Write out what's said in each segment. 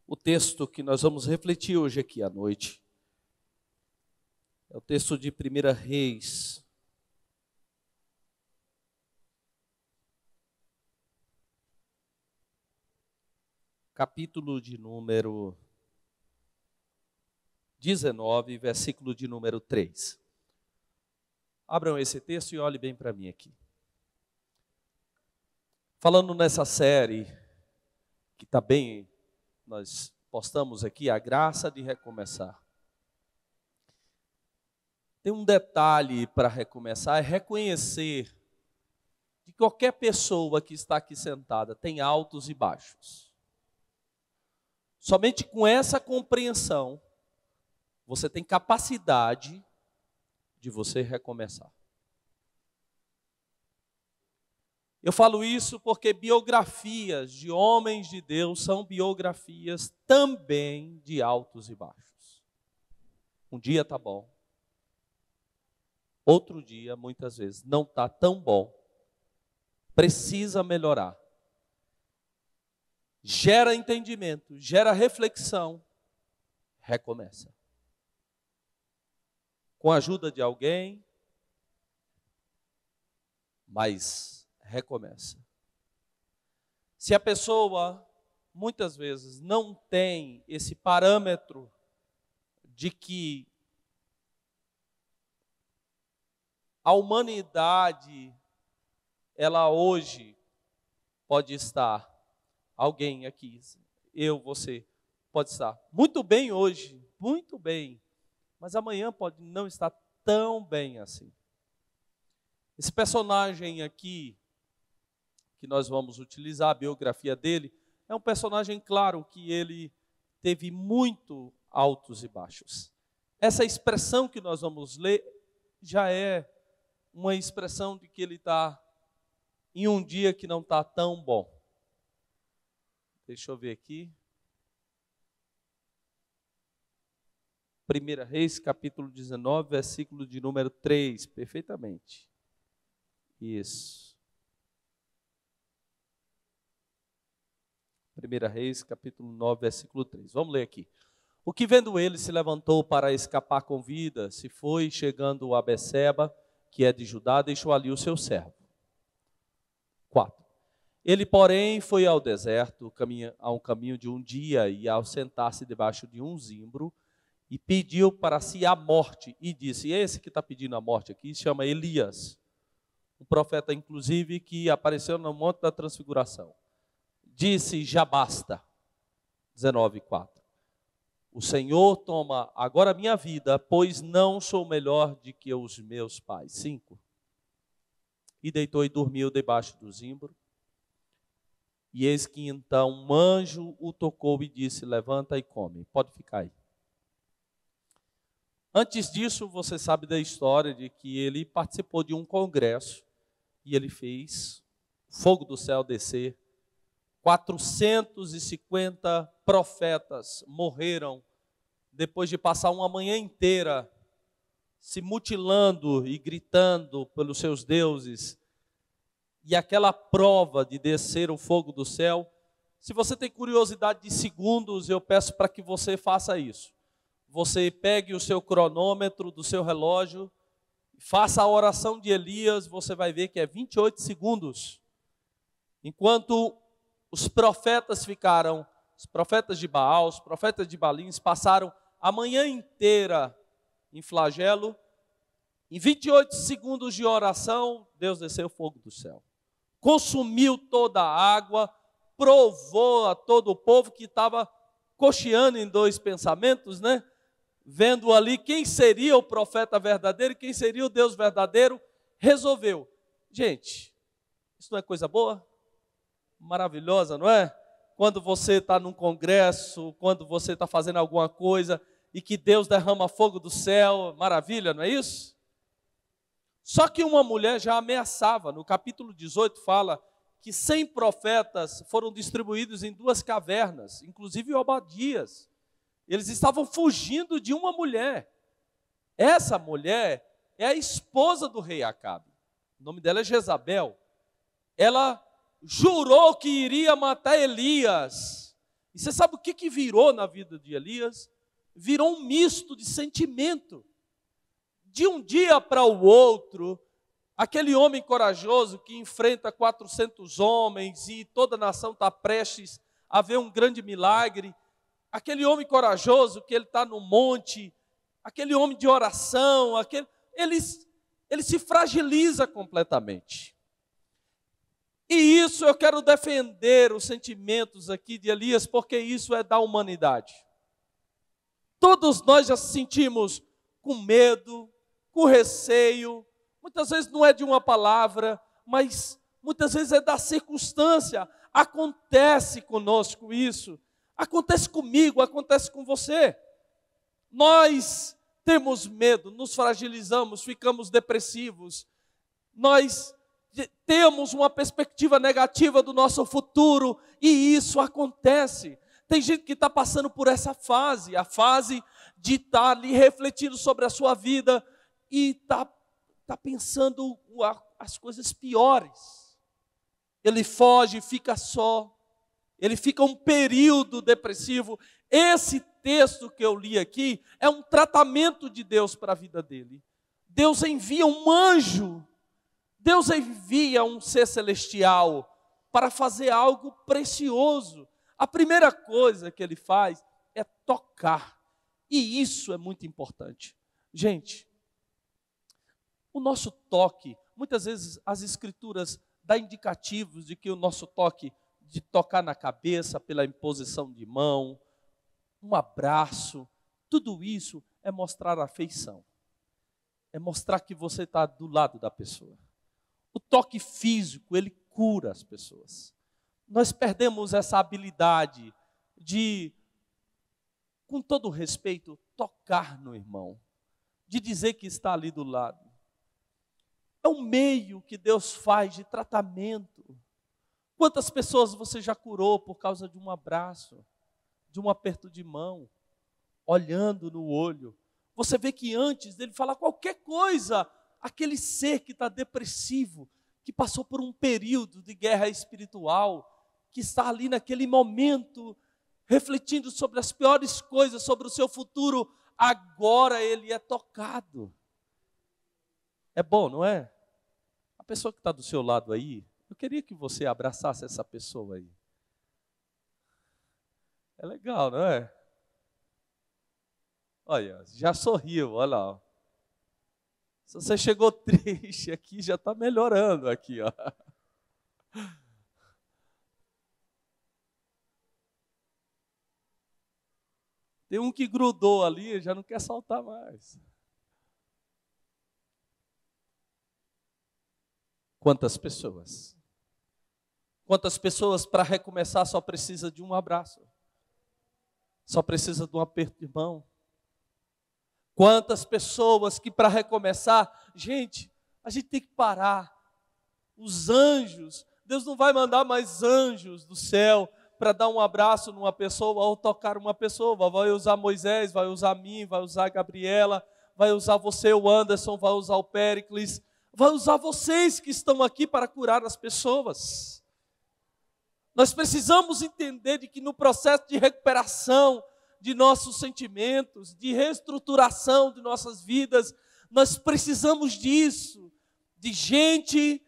O texto que nós vamos refletir hoje aqui à noite é o texto de 1 Reis, capítulo de número 19, versículo de número 3. Abram esse texto e olhem bem para mim aqui. Falando nessa série, que está bem, nós postamos aqui, a graça de recomeçar. Tem um detalhe para recomeçar, é reconhecer que qualquer pessoa que está aqui sentada tem altos e baixos. Somente com essa compreensão, você tem capacidade de você recomeçar. Eu falo isso porque biografias de homens de Deus são biografias também de altos e baixos. Um dia está bom, outro dia, muitas vezes, não está tão bom, precisa melhorar. Gera entendimento, gera reflexão, recomeça. Com a ajuda de alguém, mas recomeça. Se a pessoa, muitas vezes, não tem esse parâmetro de que a humanidade, ela hoje pode estar, alguém aqui, eu, você, pode estar muito bem hoje, muito bem, mas amanhã pode não estar tão bem assim. Esse personagem aqui, que nós vamos utilizar, a biografia dele, é um personagem, claro, que ele teve muito altos e baixos. Essa expressão que nós vamos ler já é uma expressão de que ele está em um dia que não está tão bom. Deixa eu ver aqui. 1 Reis, capítulo 19, versículo de número 3, perfeitamente. Isso. 1 Reis, capítulo 9, versículo 3. Vamos ler aqui. O que vendo ele se levantou para escapar com vida, se foi, chegando a Beceba, que é de Judá, deixou ali o seu servo. 4. Ele, porém, foi ao deserto, a um caminho de um dia, e ao sentar-se debaixo de um zimbro, e pediu para si a morte, e disse, esse que está pedindo a morte aqui, se chama Elias, um profeta, inclusive, que apareceu no Monte da Transfiguração. Disse, já basta, 19:4. O Senhor toma agora a minha vida, pois não sou melhor do que os meus pais. 5. E deitou e dormiu debaixo do zimbro. E eis que então um anjo o tocou e disse, levanta e come. Pode ficar aí. Antes disso, você sabe da história de que ele participou de um congresso e ele fez fogo do céu descer. 450 profetas morreram depois de passar uma manhã inteira se mutilando e gritando pelos seus deuses. E aquela prova de descer o fogo do céu, se você tem curiosidade de segundos, eu peço para que você faça isso. Você pegue o seu cronômetro do seu relógio, faça a oração de Elias, você vai ver que é 28 segundos. Enquanto os profetas ficaram, os profetas de Baal, os profetas de Balins, passaram a manhã inteira em flagelo. Em 28 segundos de oração, Deus desceu o fogo do céu. Consumiu toda a água, provou a todo o povo que estava cocheando em dois pensamentos, né? Vendo ali quem seria o profeta verdadeiro e quem seria o Deus verdadeiro, resolveu. Gente, isso não é coisa boa? Maravilhosa, não é? Quando você está num congresso, quando você está fazendo alguma coisa e que Deus derrama fogo do céu, maravilha, não é isso? Só que uma mulher já ameaçava, no capítulo 18 fala que 100 profetas foram distribuídos em 2 cavernas, inclusive Obadias. Eles estavam fugindo de uma mulher. Essa mulher é a esposa do rei Acabe. O nome dela é Jezabel. Ela jurou que iria matar Elias. E você sabe o que virou na vida de Elias? Virou um misto de sentimento. De um dia para o outro, aquele homem corajoso que enfrenta 400 homens e toda a nação está prestes a ver um grande milagre, aquele homem corajoso que ele está no monte, aquele homem de oração, ele se fragiliza completamente. E isso eu quero defender os sentimentos aqui de Elias, porque isso é da humanidade. Todos nós já se sentimos com medo, com receio, muitas vezes não é de uma palavra, mas muitas vezes é da circunstância. Acontece conosco isso, acontece comigo, acontece com você. Nós temos medo, nos fragilizamos, ficamos depressivos, nós temos uma perspectiva negativa do nosso futuro, e isso acontece. Tem gente que está passando por essa fase, a fase de estar ali refletindo sobre a sua vida e está pensando as coisas piores. Ele foge, fica só, ele fica um período depressivo. Esse texto que eu li aqui é um tratamento de Deus para a vida dele. Deus envia um anjo, Deus envia um ser celestial para fazer algo precioso. A primeira coisa que ele faz é tocar, e isso é muito importante. Gente, o nosso toque, muitas vezes as escrituras dão indicativos de que o nosso toque, de tocar na cabeça pela imposição de mão, um abraço, tudo isso é mostrar afeição, é mostrar que você está do lado da pessoa. O toque físico, ele cura as pessoas. Nós perdemos essa habilidade de, com todo respeito, tocar no irmão, de dizer que está ali do lado. É um meio que Deus faz de tratamento. Quantas pessoas você já curou por causa de um abraço, de um aperto de mão, olhando no olho? Você vê que antes dele falar qualquer coisa, aquele ser que está depressivo, que passou por um período de guerra espiritual, que está ali naquele momento, refletindo sobre as piores coisas, sobre o seu futuro, agora ele é tocado. É bom, não é? A pessoa que está do seu lado aí, eu queria que você abraçasse essa pessoa aí. É legal, não é? Olha, já sorriu, olha lá. Se você chegou triste aqui, já está melhorando aqui, ó. Tem um que grudou ali, já não quer soltar mais. Quantas pessoas? Quantas pessoas para recomeçar só precisa de um abraço? Só precisa de um aperto de mão? Quantas pessoas que para recomeçar, gente, a gente tem que parar. Os anjos, Deus não vai mandar mais anjos do céu para dar um abraço numa pessoa ou tocar uma pessoa. Vai usar Moisés, vai usar mim, vai usar a Gabriela, vai usar você, o Anderson, vai usar o Péricles, vai usar vocês que estão aqui para curar as pessoas. Nós precisamos entender de que no processo de recuperação de nossos sentimentos, de reestruturação de nossas vidas, nós precisamos disso, de gente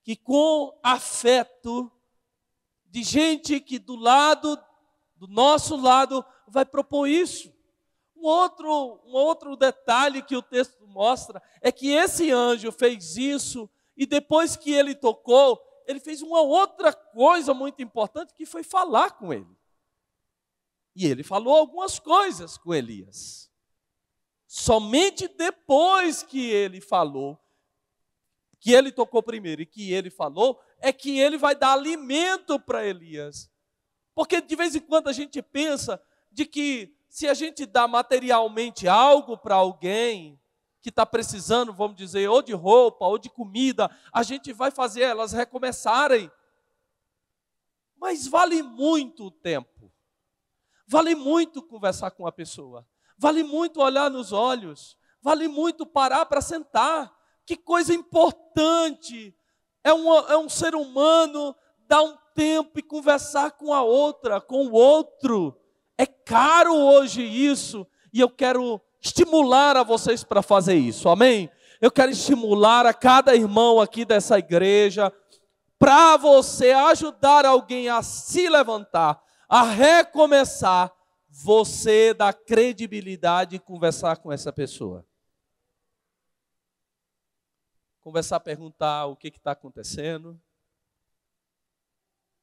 que com afeto, de gente que do nosso lado, vai propor isso. Um outro detalhe que o texto mostra é que esse anjo fez isso e depois que ele tocou, ele fez uma outra coisa muito importante, que foi falar com ele. E ele falou algumas coisas com Elias. Somente depois que ele falou, que ele tocou primeiro e que ele falou, é que ele vai dar alimento para Elias. Porque de vez em quando a gente pensa de que se a gente dá materialmente algo para alguém que está precisando, vamos dizer, ou de roupa, ou de comida, a gente vai fazer elas recomeçarem. Mas vale muito o tempo. Vale muito conversar com a pessoa. Vale muito olhar nos olhos. Vale muito parar para sentar. Que coisa importante é um ser humano dar um tempo e conversar com a outra, com o outro. É caro hoje isso, e eu quero estimular a vocês para fazer isso, amém? Eu quero estimular a cada irmão aqui dessa igreja, para você ajudar alguém a se levantar, a recomeçar, você dá credibilidade em conversar com essa pessoa. Conversar, perguntar o que está acontecendo.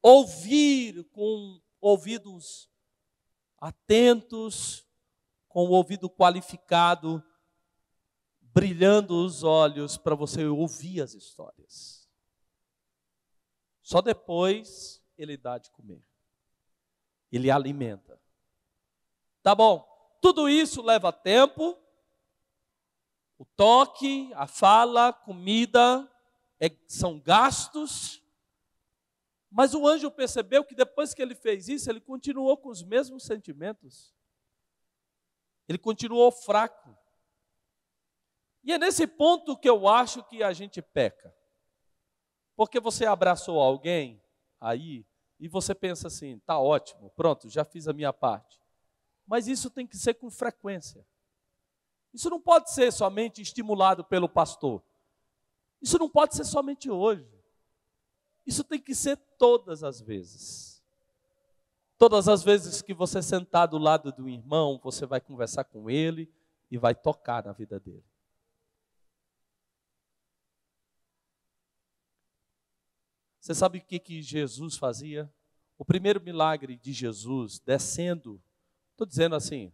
Ouvir com ouvidos atentos, com o ouvido qualificado, brilhando os olhos para você ouvir as histórias. Só depois ele dá de comer. Ele alimenta. Tá bom, tudo isso leva tempo. O toque, a fala, a comida, são gastos. Mas o anjo percebeu que depois que ele fez isso, ele continuou com os mesmos sentimentos. Ele continuou fraco. E é nesse ponto que eu acho que a gente peca. Porque você abraçou alguém aí e você pensa assim, tá ótimo, pronto, já fiz a minha parte. Mas isso tem que ser com frequência. Isso não pode ser somente estimulado pelo pastor. Isso não pode ser somente hoje. Isso tem que ser todas as vezes. Todas as vezes que você sentar do lado do irmão, você vai conversar com ele e vai tocar na vida dele. Você sabe o que Jesus fazia? O primeiro milagre de Jesus, descendo, estou dizendo assim,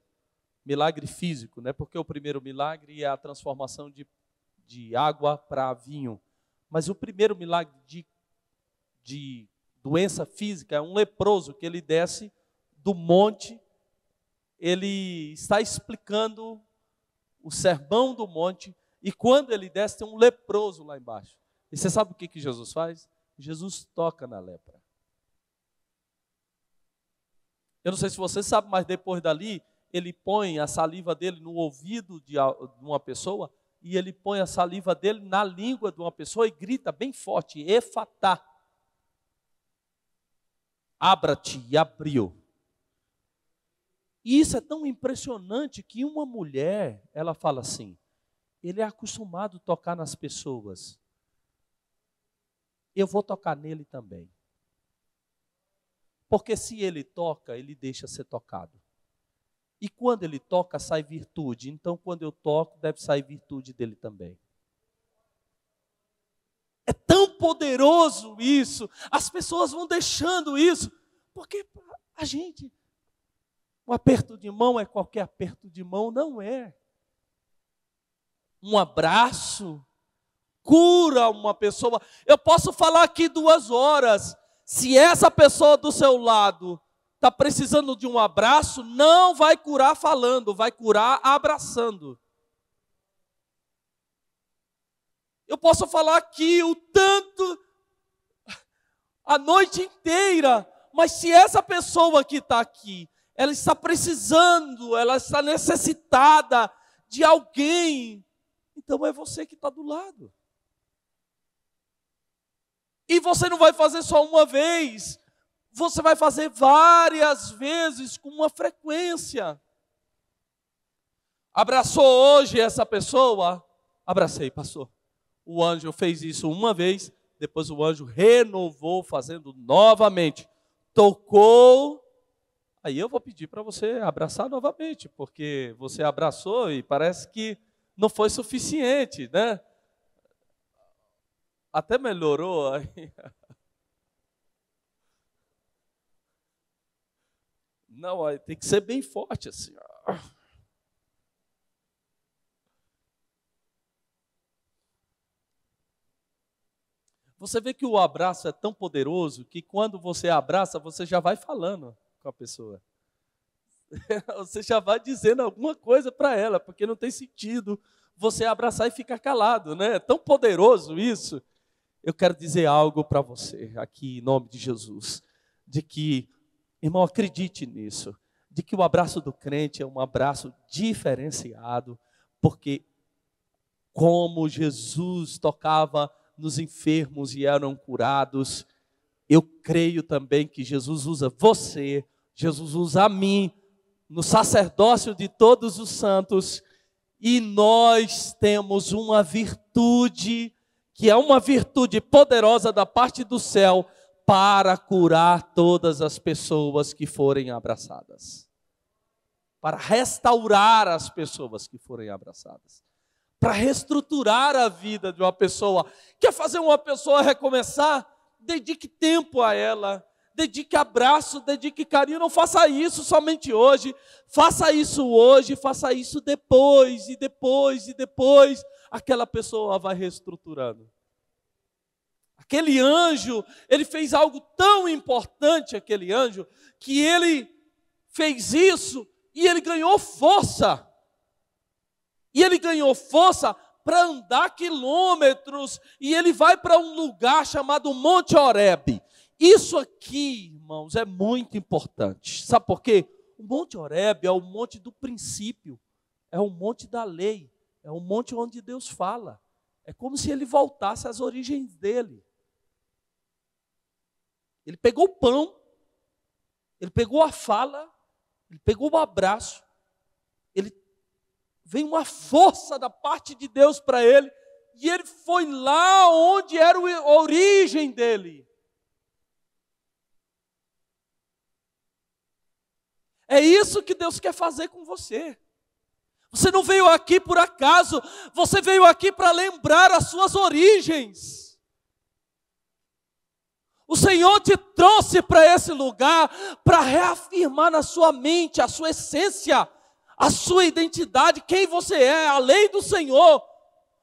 milagre físico, né? Porque o primeiro milagre é a transformação de água para vinho. Mas o primeiro milagre de doença física é um leproso que ele desce do monte, ele está explicando o sermão do monte, e quando ele desce tem um leproso lá embaixo. E você sabe o que Jesus faz? Jesus toca na lepra. Eu não sei se você sabe, mas depois dali, ele põe a saliva dele no ouvido de uma pessoa, e ele põe a saliva dele na língua de uma pessoa e grita bem forte, Efatá. Abra-te, e abriu. E isso é tão impressionante que uma mulher, ela fala assim, ele é acostumado a tocar nas pessoas. Eu vou tocar nele também. Porque se ele toca, ele deixa ser tocado. E quando ele toca, sai virtude. Então, quando eu toco, deve sair virtude dele também. É tão poderoso isso. As pessoas vão deixando isso. Porque a gente, um aperto de mão é qualquer aperto de mão, não é. Um abraço cura uma pessoa. Eu posso falar aqui 2 horas. Se essa pessoa do seu lado está precisando de um abraço, não vai curar falando, vai curar abraçando. Eu posso falar aqui o tanto, a noite inteira, mas se essa pessoa que está aqui, ela está precisando, ela está necessitada de alguém, então é você que está do lado. E você não vai fazer só uma vez, você vai fazer várias vezes com uma frequência. Abraçou hoje essa pessoa? Abracei, pastor. O anjo fez isso uma vez, depois o anjo renovou fazendo novamente. Tocou, aí eu vou pedir para você abraçar novamente, porque você abraçou e parece que não foi suficiente, né? Até melhorou aí. Não, tem que ser bem forte assim. Você vê que o abraço é tão poderoso que quando você abraça, você já vai falando com a pessoa. Você já vai dizendo alguma coisa para ela, porque não tem sentido você abraçar e ficar calado, né? É tão poderoso isso. Eu quero dizer algo para você aqui em nome de Jesus, de que, irmão, acredite nisso, de que o abraço do crente é um abraço diferenciado, porque como Jesus tocava nos enfermos e eram curados, eu creio também que Jesus usa você, Jesus usa a mim, no sacerdócio de todos os santos, e nós temos uma virtude, que é uma virtude poderosa da parte do céu, para curar todas as pessoas que forem abraçadas. Para restaurar as pessoas que forem abraçadas. Para reestruturar a vida de uma pessoa. Quer fazer uma pessoa recomeçar? Dedique tempo a ela. Dedique abraço, dedique carinho. Não faça isso somente hoje. Faça isso hoje, faça isso depois, e depois, e depois. Aquela pessoa vai reestruturando. Aquele anjo, ele fez algo tão importante, aquele anjo, que ele fez isso e ele ganhou força. E ele ganhou força para andar quilômetros. E ele vai para um lugar chamado Monte Horebe. Isso aqui, irmãos, é muito importante. Sabe por quê? O Monte Horebe é o monte do princípio. É o monte da lei. É o monte onde Deus fala. É como se ele voltasse às origens dele. Ele pegou o pão, ele pegou a fala, ele pegou o abraço, veio uma força da parte de Deus para ele, e ele foi lá onde era a origem dele. É isso que Deus quer fazer com você. Você não veio aqui por acaso, você veio aqui para lembrar as suas origens. O Senhor te trouxe para esse lugar para reafirmar na sua mente a sua essência, a sua identidade, quem você é, a lei do Senhor.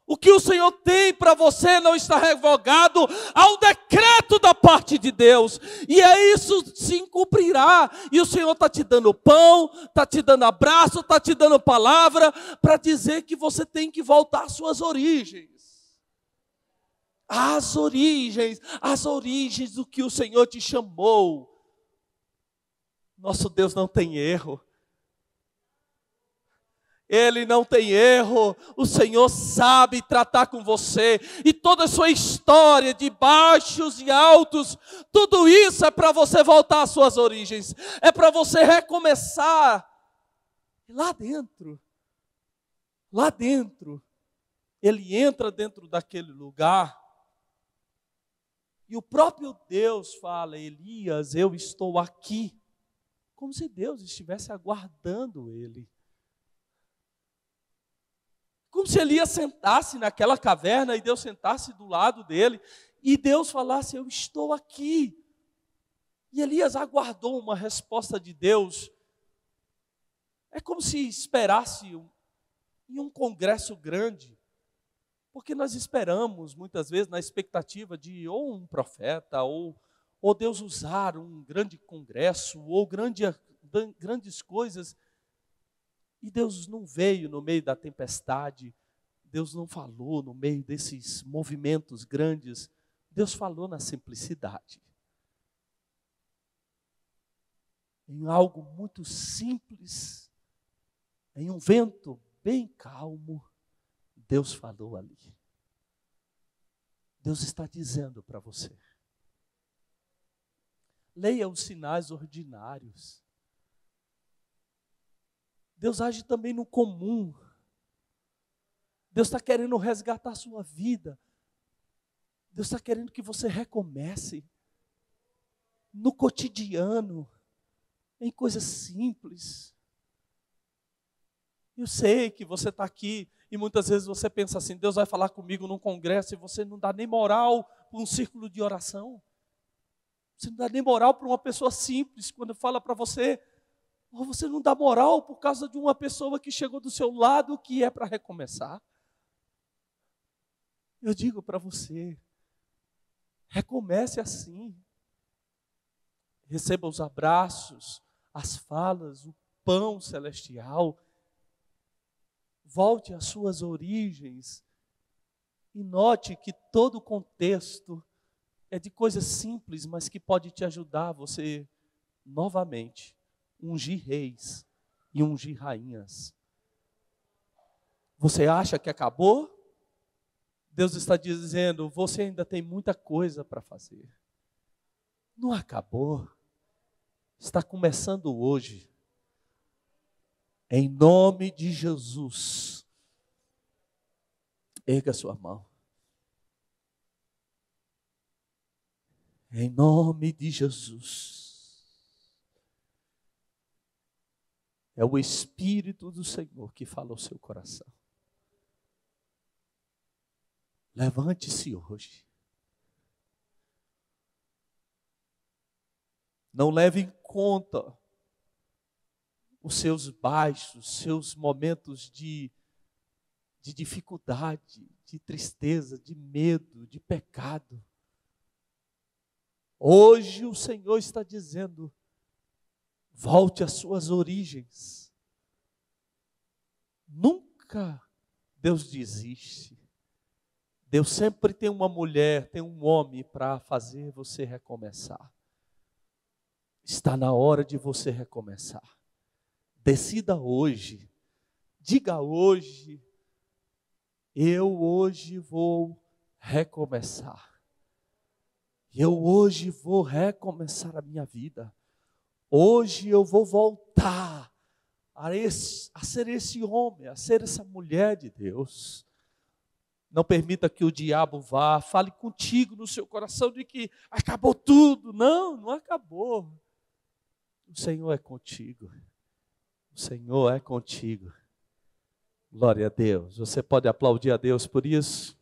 O que o Senhor tem para você não está revogado ao decreto da parte de Deus. E é isso se cumprirá. E o Senhor está te dando pão, está te dando abraço, está te dando palavra para dizer que você tem que voltar às suas origens. As origens do que o Senhor te chamou. Nosso Deus não tem erro. Ele não tem erro. O Senhor sabe tratar com você. E toda a sua história de baixos e altos, tudo isso é para você voltar às suas origens. É para você recomeçar. Lá dentro, ele entra dentro daquele lugar. E o próprio Deus fala: Elias, eu estou aqui. Como se Deus estivesse aguardando ele. Como se Elias sentasse naquela caverna e Deus sentasse do lado dele. E Deus falasse: eu estou aqui. E Elias aguardou uma resposta de Deus. É como se esperasse em um congresso grande. Porque nós esperamos, muitas vezes, na expectativa de ou um profeta, ou Deus usar um grande congresso, ou grandes coisas. E Deus não veio no meio da tempestade, Deus não falou no meio desses movimentos grandes, Deus falou na simplicidade. Em algo muito simples, em um vento bem calmo, Deus falou ali. Deus está dizendo para você. Leia os sinais ordinários. Deus age também no comum. Deus está querendo resgatar a sua vida. Deus está querendo que você recomece. No cotidiano. Em coisas simples. Eu sei que você está aqui e muitas vezes você pensa assim: Deus vai falar comigo num congresso e você não dá nem moral para um círculo de oração. Você não dá nem moral para uma pessoa simples quando fala para você. Ou você não dá moral por causa de uma pessoa que chegou do seu lado que é para recomeçar. Eu digo para você, recomece assim. Receba os abraços, as falas, o pão celestial. Volte às suas origens e note que todo o contexto é de coisas simples, mas que pode te ajudar a você novamente ungir reis e ungir rainhas. Você acha que acabou? Deus está dizendo: você ainda tem muita coisa para fazer. Não acabou. Está começando hoje. Em nome de Jesus. Erga sua mão. Em nome de Jesus. É o Espírito do Senhor que fala ao seu coração. Levante-se hoje. Não leve em conta os seus baixos, seus momentos de dificuldade, de tristeza, de medo, de pecado. Hoje o Senhor está dizendo, volte às suas origens. Nunca Deus desiste. Deus sempre tem uma mulher, tem um homem para fazer você recomeçar. Está na hora de você recomeçar. Decida hoje. Diga hoje, eu hoje vou recomeçar. Eu hoje vou recomeçar a minha vida. Hoje eu vou voltar a ser esse homem, a ser essa mulher de Deus. Não permita que o diabo vá, fale contigo no seu coração de que acabou tudo. Não, não acabou. O Senhor é contigo. O Senhor é contigo. Glória a Deus. Você pode aplaudir a Deus por isso?